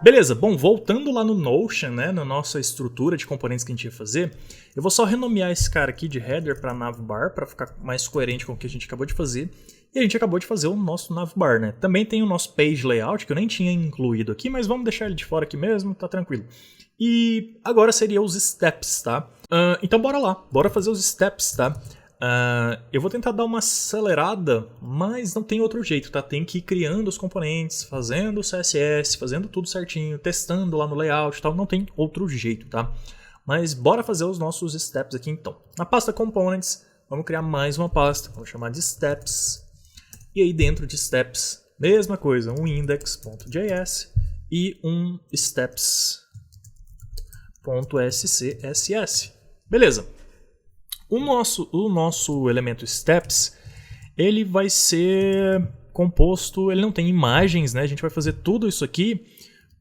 Beleza, bom, voltando lá no Notion, né, na nossa estrutura de componentes que a gente ia fazer, eu vou só renomear esse cara aqui de header para navbar, para ficar mais coerente com o que a gente acabou de fazer. E a gente acabou de fazer o nosso navbar, né? Também tem o nosso page layout, que eu nem tinha incluído aqui, mas vamos deixar ele de fora aqui mesmo, tá tranquilo. E agora seria os steps, tá? Então bora lá, bora fazer os steps, tá? Eu vou tentar dar uma acelerada, mas não tem outro jeito, tá? Tem que ir criando os componentes, fazendo o CSS, fazendo tudo certinho, testando lá no layout e tal, não tem outro jeito, tá? Mas bora fazer os nossos steps aqui então. Na pasta Components, vamos criar mais uma pasta, vamos chamar de Steps. E aí dentro de Steps, mesma coisa, um index.js e um steps.scss. Beleza. O nosso elemento steps, ele vai ser composto, ele não tem imagens, né? A gente vai fazer tudo isso aqui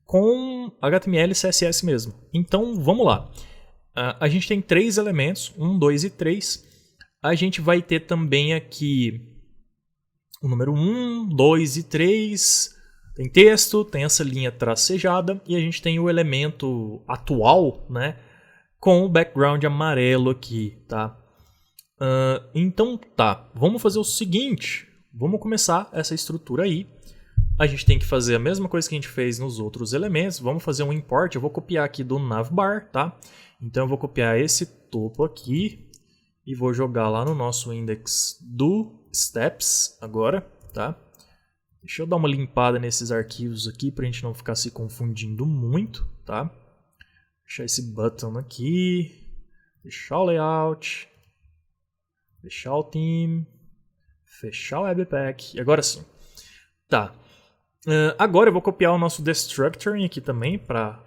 com HTML e CSS mesmo. Então, vamos lá. A gente tem 3 elementos, 1, 2 e 3. A gente vai ter também aqui o número 1, 2 e 3. Tem texto, tem essa linha tracejada e a gente tem o elemento atual, né? Com o background amarelo aqui, tá? Então tá, vamos fazer o seguinte, vamos começar essa estrutura aí. A gente tem que fazer a mesma coisa que a gente fez nos outros elementos, vamos fazer um import, eu vou copiar aqui do navbar, tá? Então eu vou copiar esse topo aqui e vou jogar lá no nosso index do steps agora, tá? Deixa eu dar uma limpada nesses arquivos aqui pra gente não ficar se confundindo muito, tá? Deixar esse button aqui, fechar o layout, fechar o theme, fechar o webpack, e agora sim. Tá, agora eu vou copiar o nosso destructoring aqui também para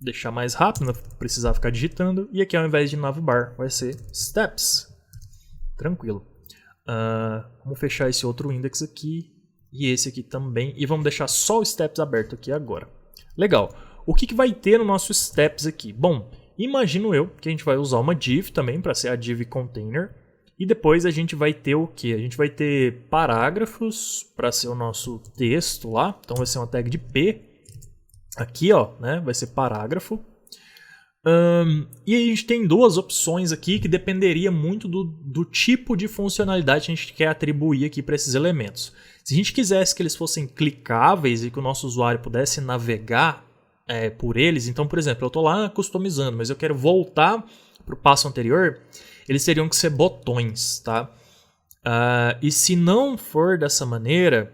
deixar mais rápido, não precisar ficar digitando, e aqui ao invés de navbar vai ser steps, tranquilo. Vamos fechar esse outro index aqui, e esse aqui também, e vamos deixar só o steps aberto aqui agora. Legal. O que vai ter no nosso steps aqui? Bom, imagino eu que a gente vai usar uma div também para ser a div container. E depois a gente vai ter o quê? A gente vai ter parágrafos para ser o nosso texto lá. Então vai ser uma tag de P. Aqui, ó, né? Vai ser parágrafo. E a gente tem duas opções aqui que dependeria muito do tipo de funcionalidade que a gente quer atribuir aqui para esses elementos. Se a gente quisesse que eles fossem clicáveis e que o nosso usuário pudesse navegar por eles, então, por exemplo, eu estou lá customizando, mas eu quero voltar para o passo anterior, eles teriam que ser botões, tá? E se não for dessa maneira,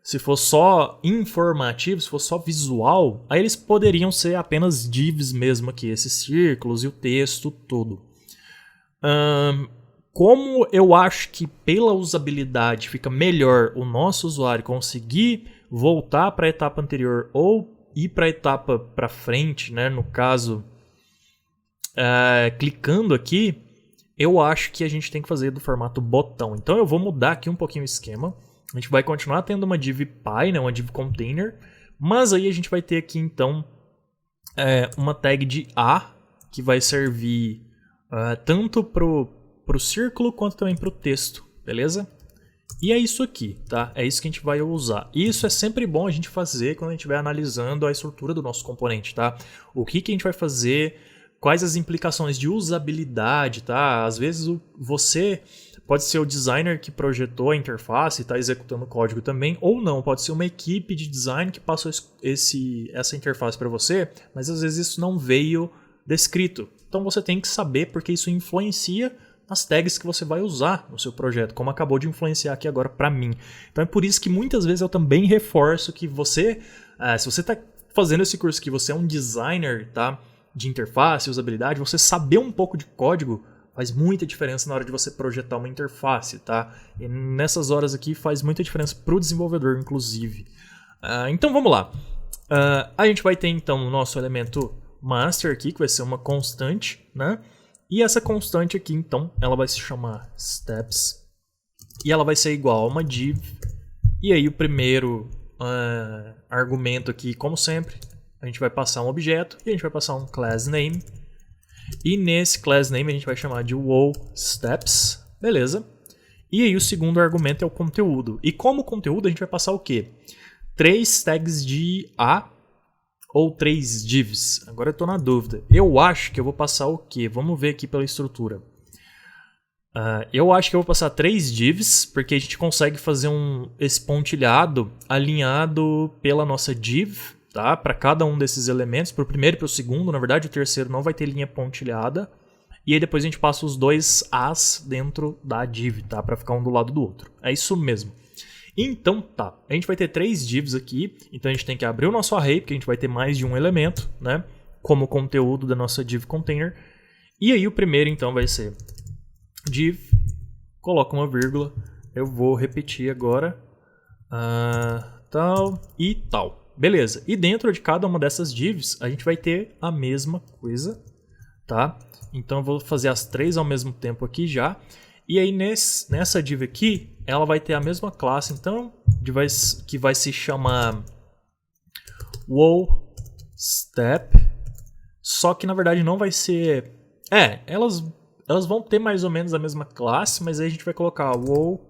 se for só informativo, se for só visual, aí eles poderiam ser apenas divs mesmo aqui, esses círculos e o texto todo. Como eu acho que pela usabilidade fica melhor o nosso usuário conseguir voltar para a etapa anterior ou ir para a etapa para frente, né? No caso, clicando aqui, eu acho que a gente tem que fazer do formato botão. Então eu vou mudar aqui um pouquinho o esquema. A gente vai continuar tendo uma div py, né? Uma div container, mas aí a gente vai ter aqui então uma tag de A que vai servir tanto pro círculo quanto também pro texto, beleza? E é isso aqui, tá? É isso que a gente vai usar. E isso é sempre bom a gente fazer quando a gente estiver analisando a estrutura do nosso componente, tá? O que a gente vai fazer, quais as implicações de usabilidade, tá? Às vezes você pode ser o designer que projetou a interface e está executando o código também, ou não, pode ser uma equipe de design que passou essa interface para você, mas às vezes isso não veio descrito. Então você tem que saber porque isso influencia as tags que você vai usar no seu projeto, como acabou de influenciar aqui agora para mim. Então é por isso que muitas vezes eu também reforço que você, se você está fazendo esse curso aqui, você é um designer, tá, de interface, usabilidade, você saber um pouco de código faz muita diferença na hora de você projetar uma interface, tá? E nessas horas aqui faz muita diferença para o desenvolvedor, inclusive. Então vamos lá. A gente vai ter então o nosso elemento master aqui, que vai ser uma constante, né? E essa constante aqui, então, ela vai se chamar steps. E ela vai ser igual a uma div. E aí o primeiro argumento aqui, como sempre, a gente vai passar um objeto e a gente vai passar um class name. E nesse class name a gente vai chamar de WoSteps, beleza? E aí o segundo argumento é o conteúdo. E como conteúdo a gente vai passar o quê? 3 tags de A, ou 3 divs? Agora eu estou na dúvida. Eu acho que eu vou passar o quê? Vamos ver aqui pela estrutura. Eu acho que eu vou passar 3 divs, porque a gente consegue fazer esse pontilhado alinhado pela nossa div, tá? Para cada um desses elementos, para o primeiro e para o segundo. Na verdade, o terceiro não vai ter linha pontilhada. E aí depois a gente passa os dois As dentro da div, tá? Para ficar um do lado do outro. É isso mesmo. Então tá, a gente vai ter 3 divs aqui, então a gente tem que abrir o nosso array, porque a gente vai ter mais de um elemento, né? Como conteúdo da nossa div container. E aí o primeiro então vai ser div, coloca uma vírgula, eu vou repetir agora, tal e tal. Beleza, e dentro de cada uma dessas divs a gente vai ter a mesma coisa, tá? Então eu vou fazer as 3 ao mesmo tempo aqui já. E aí nessa div aqui, ela vai ter a mesma classe, então, que vai se chamar WoStep, só que na verdade não vai ser... elas vão ter mais ou menos a mesma classe, mas aí a gente vai colocar WoStep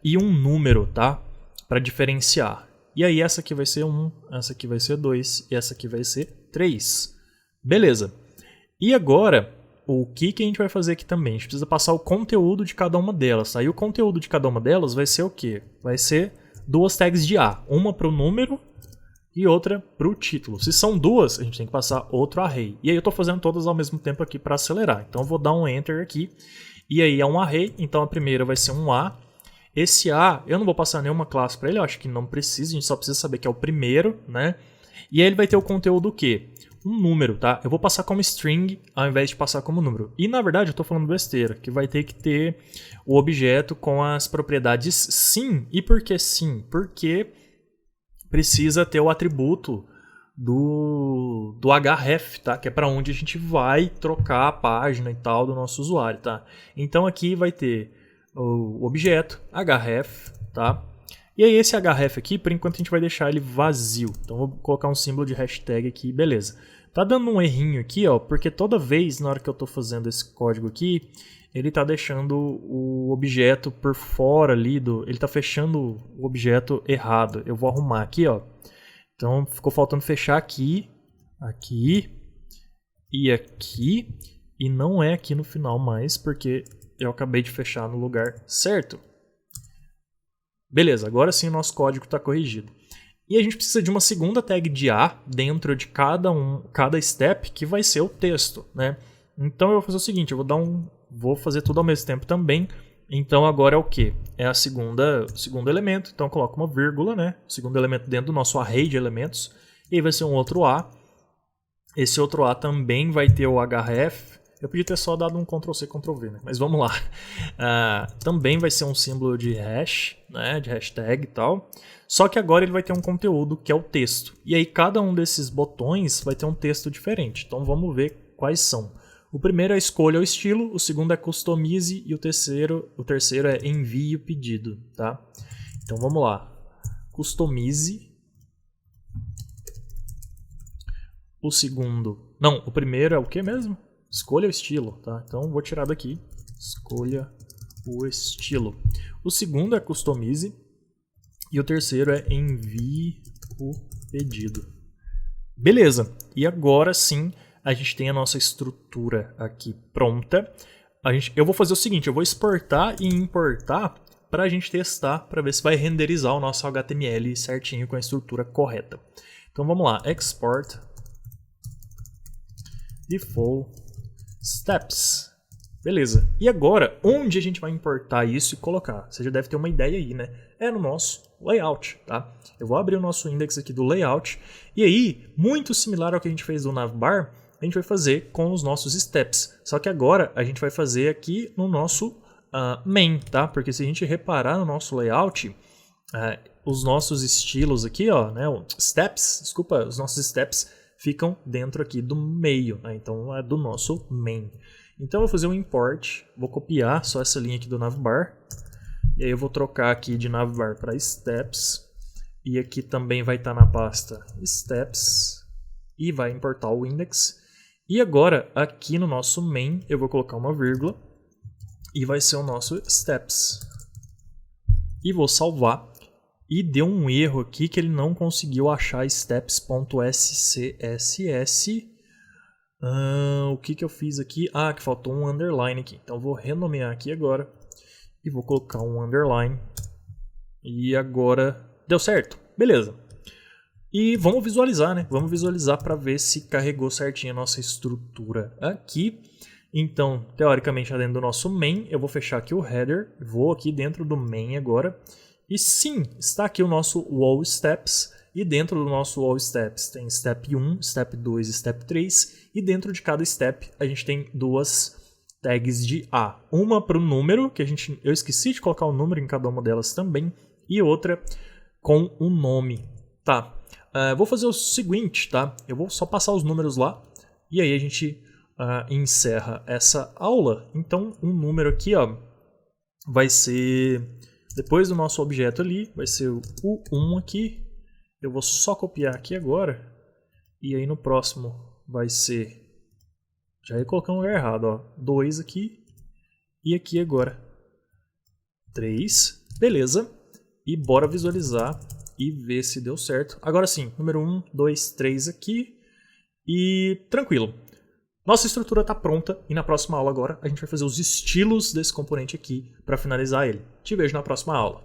e um número, tá? Para diferenciar. E aí essa aqui vai ser 1, essa aqui vai ser 2 e essa aqui vai ser 3. Beleza. E agora, o que a gente vai fazer aqui também? A gente precisa passar o conteúdo de cada uma delas. Aí o conteúdo de cada uma delas vai ser o quê? Vai ser 2 tags de A. Uma para o número e outra para o título. Se são 2, a gente tem que passar outro array. E aí eu estou fazendo todas ao mesmo tempo aqui para acelerar. Então eu vou dar um Enter aqui. E aí é um array, então a primeira vai ser um A. Esse A, eu não vou passar nenhuma classe para ele, eu acho que não precisa, a gente só precisa saber que é o primeiro, né? E aí ele vai ter o conteúdo o quê? Um número, tá? Eu vou passar como string ao invés de passar como número. E na verdade eu estou falando besteira, que vai ter que ter o objeto com as propriedades sim. E por que sim? Porque precisa ter o atributo do href, tá? Que é para onde a gente vai trocar a página e tal do nosso usuário, tá? Então aqui vai ter o objeto href, tá? E aí esse href aqui, por enquanto a gente vai deixar ele vazio. Então vou colocar um símbolo de hashtag aqui, beleza. Tá dando um errinho aqui, ó, porque toda vez na hora que eu tô fazendo esse código aqui, ele tá deixando o objeto por fora ali ele tá fechando o objeto errado. Eu vou arrumar aqui, ó. Então ficou faltando fechar aqui, aqui e aqui, e não é aqui no final mais, porque eu acabei de fechar no lugar certo. Beleza, agora sim o nosso código está corrigido. E a gente precisa de uma segunda tag de A dentro de cada step, que vai ser o texto, né? Então eu vou fazer o seguinte, vou fazer tudo ao mesmo tempo também. Então agora é o quê? É o segundo elemento, então eu coloco uma vírgula, né? O segundo elemento dentro do nosso array de elementos, e aí vai ser um outro A. Esse outro A também vai ter o href. Eu podia ter só dado um Ctrl+C, Ctrl+V, né? Mas vamos lá. Também vai ser um símbolo de hash, né? De hashtag e tal. Só que agora ele vai ter um conteúdo que é o texto. E aí cada um desses botões vai ter um texto diferente. Então vamos ver quais são. O primeiro é escolha o estilo, o segundo é customize e o terceiro é envie o pedido, tá? Então vamos lá. Customize. O segundo... Não, o primeiro é o que mesmo? Escolha o estilo, tá? Então vou tirar daqui. Escolha o estilo. O segundo é customize. E o terceiro é envie o pedido. Beleza. E agora sim a gente tem a nossa estrutura aqui pronta. Eu vou fazer o seguinte, eu vou exportar e importar para a gente testar, para ver se vai renderizar o nosso HTML certinho com a estrutura correta. Então vamos lá. Export default steps. Beleza. E agora, onde a gente vai importar isso e colocar? Você já deve ter uma ideia aí, né? É no nosso layout, tá? Eu vou abrir o nosso index aqui do layout. E aí, muito similar ao que a gente fez do navbar, a gente vai fazer com os nossos steps. Só que agora a gente vai fazer aqui no nosso main, tá? Porque se a gente reparar no nosso layout, os nossos estilos aqui, ó, né? Os nossos steps ficam dentro aqui do meio, né? Então é do nosso main. Então eu vou fazer um import, vou copiar só essa linha aqui do navbar, e aí eu vou trocar aqui de navbar para steps, e aqui também vai estar na pasta steps, e vai importar o index. E agora aqui no nosso main eu vou colocar uma vírgula, e vai ser o nosso steps. E vou salvar. E deu um erro aqui que ele não conseguiu achar steps.scss. O que eu fiz aqui? Que faltou um underline aqui. Então eu vou renomear aqui agora. E vou colocar um underline. E agora deu certo. Beleza. E vamos visualizar, né? Vamos visualizar para ver se carregou certinho a nossa estrutura aqui. Então, teoricamente, dentro do nosso main, eu vou fechar aqui o header. Vou aqui dentro do main agora. E sim, está aqui o nosso wall steps. E dentro do nosso wall steps tem step 1, step 2 e step 3. E dentro de cada step a gente tem duas tags de A. Uma para o número, que eu esqueci de colocar o número em cada uma delas também. E outra com o nome. Tá, vou fazer o seguinte, tá? Eu vou só passar os números lá. E aí a gente encerra essa aula. Então, um número aqui, ó, vai ser... Depois do nosso objeto ali, vai ser o 1 aqui. Eu vou só copiar aqui agora. E aí no próximo vai ser... Já ia colocar um lugar errado, ó. 2 aqui. E aqui agora 3. Beleza. E bora visualizar e ver se deu certo. Agora sim, número 1, 2, 3 aqui. E tranquilo. Nossa estrutura está pronta e na próxima aula agora a gente vai fazer os estilos desse componente aqui para finalizar ele. Te vejo na próxima aula.